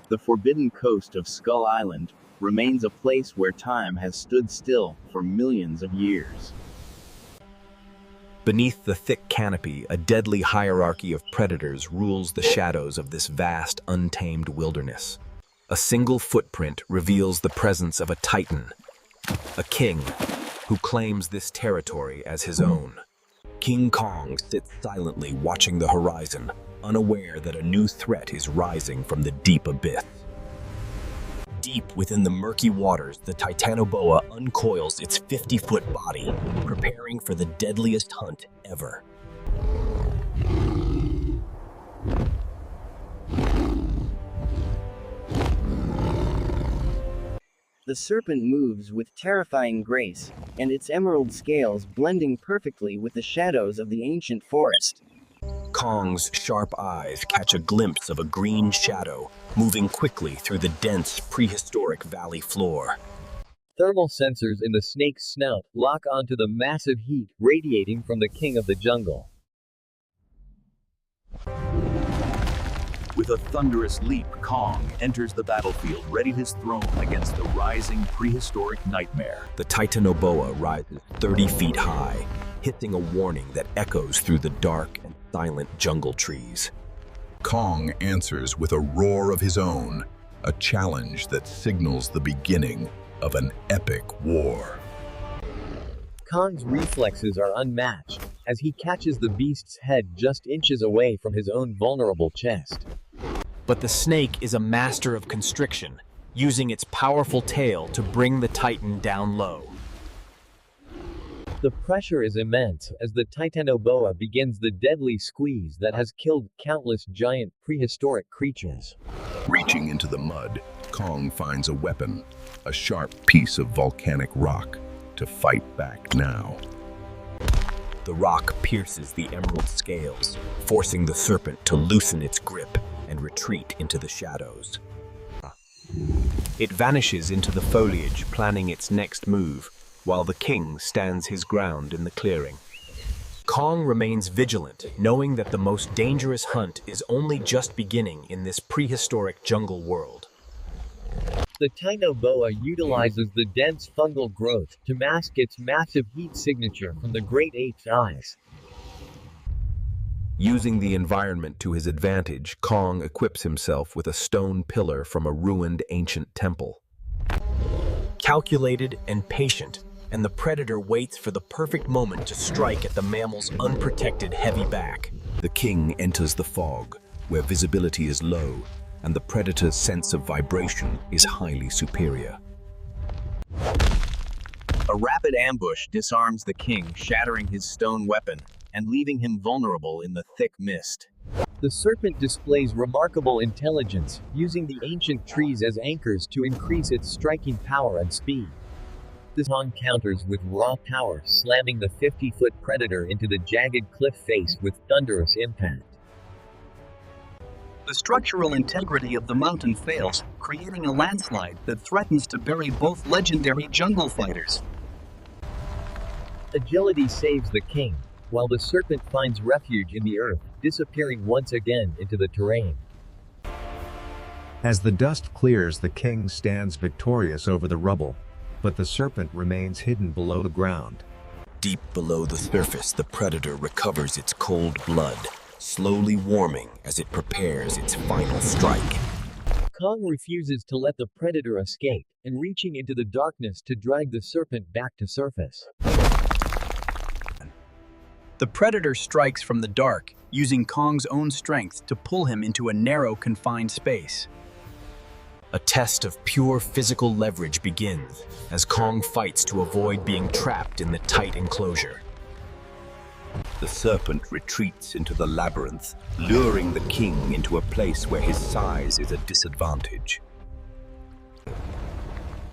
The forbidden coast of Skull Island remains a place where time has stood still for millions of years. Beneath the thick canopy, a deadly hierarchy of predators rules the shadows of this vast, untamed wilderness. A single footprint reveals the presence of a titan, a king who claims this territory as his own. King Kong sits silently watching the horizon, unaware that a new threat is rising from the deep abyss. Deep within the murky waters, the Titanoboa uncoils its 50-foot body, preparing for the deadliest hunt ever. The serpent moves with terrifying grace, and its emerald scales blending perfectly with the shadows of the ancient forest. Kong's sharp eyes catch a glimpse of a green shadow moving quickly through the dense, prehistoric valley floor. Thermal sensors in the snake's snout lock onto the massive heat radiating from the king of the jungle. With a thunderous leap, Kong enters the battlefield, ready his throne against the rising prehistoric nightmare. The Titanoboa rises 30 feet high, hissing a warning that echoes through the dark and silent jungle trees. Kong answers with a roar of his own, a challenge that signals the beginning of an epic war. Kong's reflexes are unmatched, as he catches the beast's head just inches away from his own vulnerable chest. But the snake is a master of constriction, using its powerful tail to bring the titan down low. The pressure is immense as the Titanoboa begins the deadly squeeze that has killed countless giant prehistoric creatures. Reaching into the mud, Kong finds a weapon, a sharp piece of volcanic rock, to fight back now. The rock pierces the emerald scales, forcing the serpent to loosen its grip and retreat into the shadows. It vanishes into the foliage, planning its next move, while the king stands his ground in the clearing. Kong remains vigilant, knowing that the most dangerous hunt is only just beginning in this prehistoric jungle world. The Titanoboa utilizes the dense fungal growth to mask its massive heat signature from the great ape's eyes. Using the environment to his advantage, Kong equips himself with a stone pillar from a ruined ancient temple. Calculated and patient, and the predator waits for the perfect moment to strike at the mammal's unprotected heavy back. The king enters the fog, where visibility is low, and the predator's sense of vibration is highly superior. A rapid ambush disarms the king, shattering his stone weapon and leaving him vulnerable in the thick mist. The serpent displays remarkable intelligence, using the ancient trees as anchors to increase its striking power and speed. This Kong counters with raw power, slamming the 50-foot predator into the jagged cliff face with thunderous impact. The structural integrity of the mountain fails, creating a landslide that threatens to bury both legendary jungle fighters. Agility saves the king, while the serpent finds refuge in the earth, disappearing once again into the terrain. As the dust clears, the king stands victorious over the rubble, but the serpent remains hidden below the ground. Deep below the surface, the predator recovers its cold blood, slowly warming as it prepares its final strike. Kong refuses to let the predator escape, and reaching into the darkness to drag the serpent back to surface. The predator strikes from the dark, using Kong's own strength to pull him into a narrow, confined space. A test of pure physical leverage begins as Kong fights to avoid being trapped in the tight enclosure. The serpent retreats into the labyrinth, luring the king into a place where his size is a disadvantage.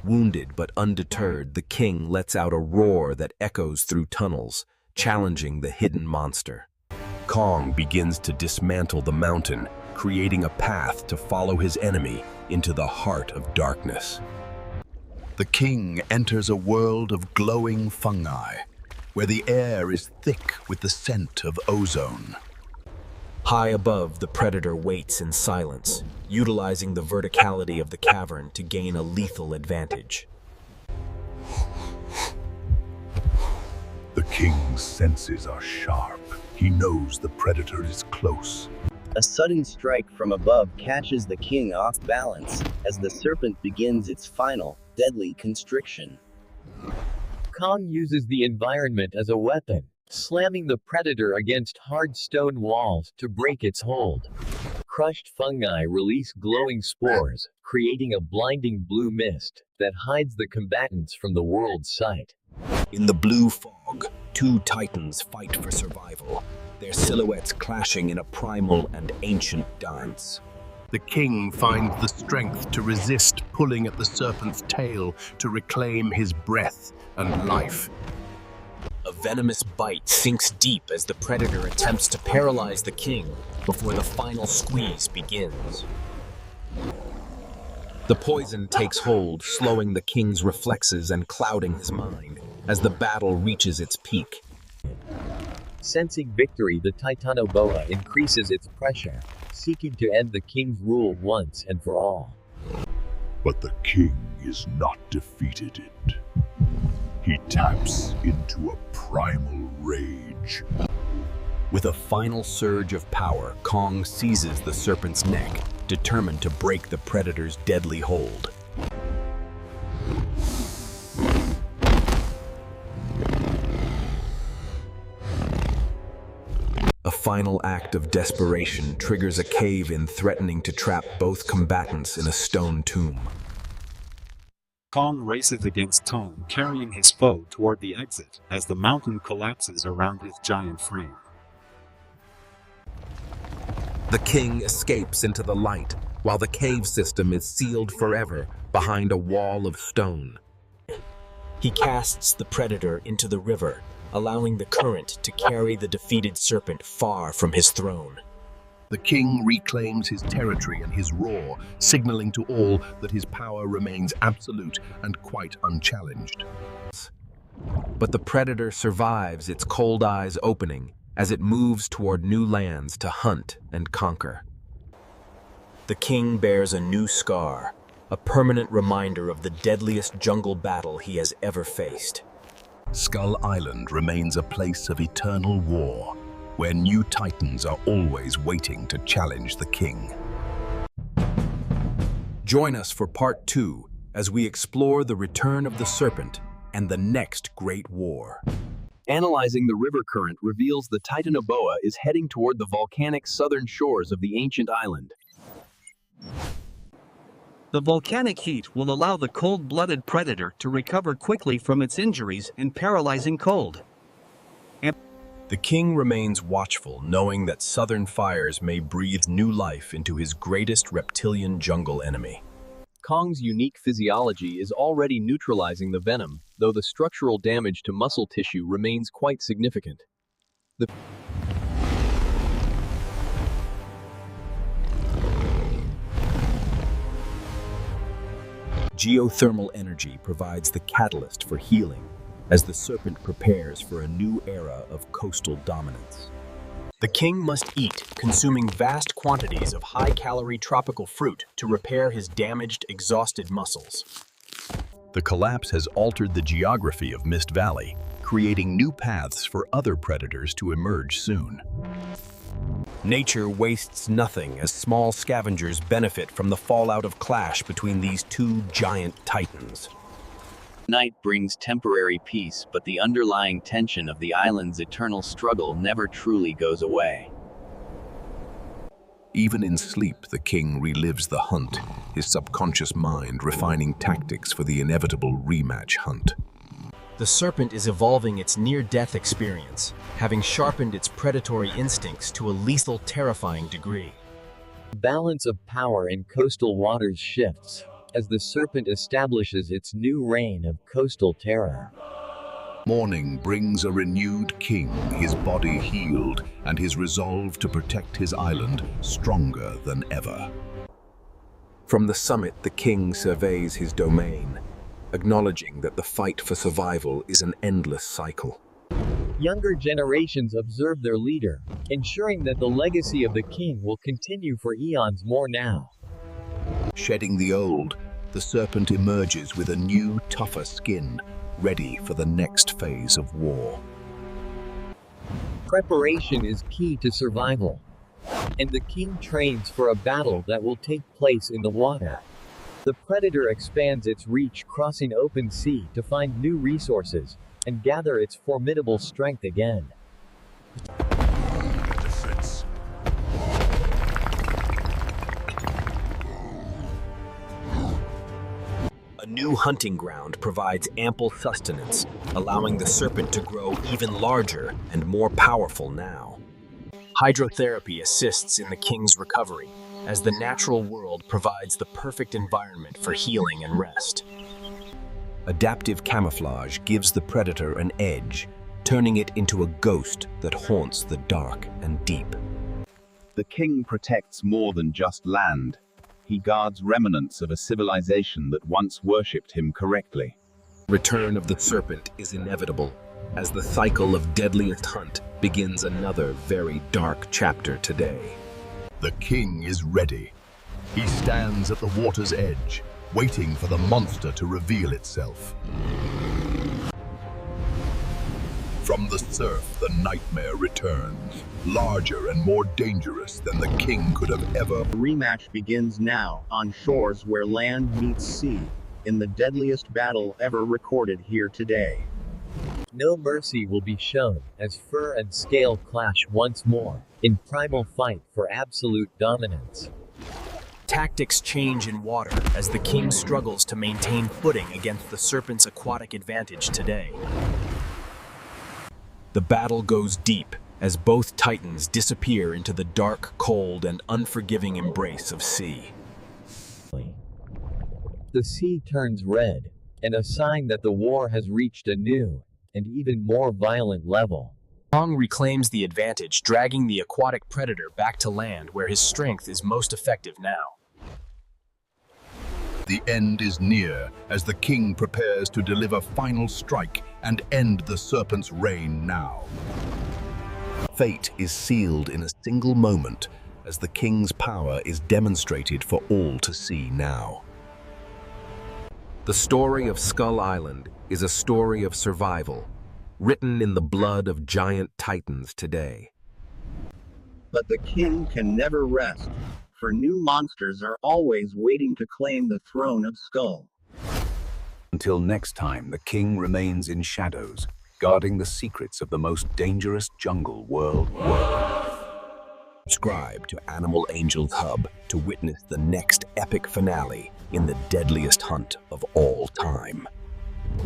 Wounded but undeterred, the king lets out a roar that echoes through tunnels, challenging the hidden monster. Kong begins to dismantle the mountain, creating a path to follow his enemy into the heart of darkness. The king enters a world of glowing fungi, where the air is thick with the scent of ozone. High above, the predator waits in silence, utilizing the verticality of the cavern to gain a lethal advantage. The king's senses are sharp. He knows the predator is close. A sudden strike from above catches the king off balance, as the serpent begins its final, deadly constriction. Kong uses the environment as a weapon, slamming the predator against hard stone walls to break its hold. Crushed fungi release glowing spores, creating a blinding blue mist that hides the combatants from the world's sight. In the blue fog, two titans fight for survival, their silhouettes clashing in a primal and ancient dance. The king finds the strength to resist pulling at the serpent's tail to reclaim his breath and life. A venomous bite sinks deep as the predator attempts to paralyze the king before the final squeeze begins. The poison takes hold, slowing the king's reflexes and clouding his mind as the battle reaches its peak. Sensing victory, the Titanoboa increases its pressure, seeking to end the king's rule once and for all. But the king is not defeated. He taps into a primal rage. With a final surge of power, Kong seizes the serpent's neck, determined to break the predator's deadly hold. A final act of desperation triggers a cave-in threatening to trap both combatants in a stone tomb. Kong races against Tone, carrying his foe toward the exit as the mountain collapses around his giant frame. The king escapes into the light, while the cave system is sealed forever behind a wall of stone. He casts the predator into the river, allowing the current to carry the defeated serpent far from his throne. The king reclaims his territory and his roar, signaling to all that his power remains absolute and quite unchallenged. But the predator survives its cold eyes opening as it moves toward new lands to hunt and conquer. The king bears a new scar, a permanent reminder of the deadliest jungle battle he has ever faced. Skull Island remains a place of eternal war, where new titans are always waiting to challenge the king. Join us for part 2 as we explore the return of the serpent and the next great war. Analyzing the river current reveals the Titanoboa is heading toward the volcanic southern shores of the ancient island. The volcanic heat will allow the cold-blooded predator to recover quickly from its injuries and paralyzing cold. The king remains watchful, knowing that southern fires may breathe new life into his greatest reptilian jungle enemy. Kong's unique physiology is already neutralizing the venom, though the structural damage to muscle tissue remains quite significant. Geothermal energy provides the catalyst for healing, as the serpent prepares for a new era of coastal dominance. The king must eat, consuming vast quantities of high-calorie tropical fruit to repair his damaged, exhausted muscles. The collapse has altered the geography of Mist Valley, creating new paths for other predators to emerge soon. Nature wastes nothing as small scavengers benefit from the fallout of clash between these two giant titans. Night brings temporary peace, but the underlying tension of the island's eternal struggle never truly goes away. Even in sleep, the king relives the hunt, his subconscious mind refining tactics for the inevitable rematch hunt. The serpent is evolving its near-death experience, having sharpened its predatory instincts to a lethal, terrifying degree. The balance of power in coastal waters shifts as the serpent establishes its new reign of coastal terror. Morning brings a renewed king, his body healed, and his resolve to protect his island stronger than ever. From the summit, the king surveys his domain, acknowledging that the fight for survival is an endless cycle. Younger generations observe their leader, ensuring that the legacy of the king will continue for eons more now. Shedding the old, the serpent emerges with a new, tougher skin, ready for the next phase of war. Preparation is key to survival, and the king trains for a battle that will take place in the water. The predator expands its reach, crossing open sea to find new resources and gather its formidable strength again. A new hunting ground provides ample sustenance, allowing the serpent to grow even larger and more powerful now. Hydrotherapy assists in the king's recovery, as the natural world provides the perfect environment for healing and rest. Adaptive camouflage gives the predator an edge, turning it into a ghost that haunts the dark and deep. The king protects more than just land. He guards remnants of a civilization that once worshipped him correctly. Return of the serpent is inevitable, as the cycle of Deadliest hunt begins another very dark chapter today. The king is ready. He stands at the water's edge, waiting for the monster to reveal itself. From the surf, the nightmare returns, larger and more dangerous than the king could have ever. The rematch begins now, on shores where land meets sea, in the deadliest battle ever recorded here today. No mercy will be shown, as fur and scale clash once more, in primal fight for absolute dominance. Tactics change in water as the king struggles to maintain footing against the serpent's aquatic advantage today. The battle goes deep as both titans disappear into the dark, cold, and unforgiving embrace of sea. The sea turns red, and a sign that the war has reached a new and even more violent level. Kong reclaims the advantage, dragging the aquatic predator back to land where his strength is most effective now. The end is near as the king prepares to deliver final strike and end the serpent's reign now. Fate is sealed in a single moment as the king's power is demonstrated for all to see now. The story of Skull Island is a story of survival, written in the blood of giant titans today. But the king can never rest, for new monsters are always waiting to claim the throne of Skull. Until next time, the king remains in shadows, guarding the secrets of the most dangerous jungle worldwide. Subscribe to Animal Angels Hub to witness the next epic finale in the deadliest hunt of all time.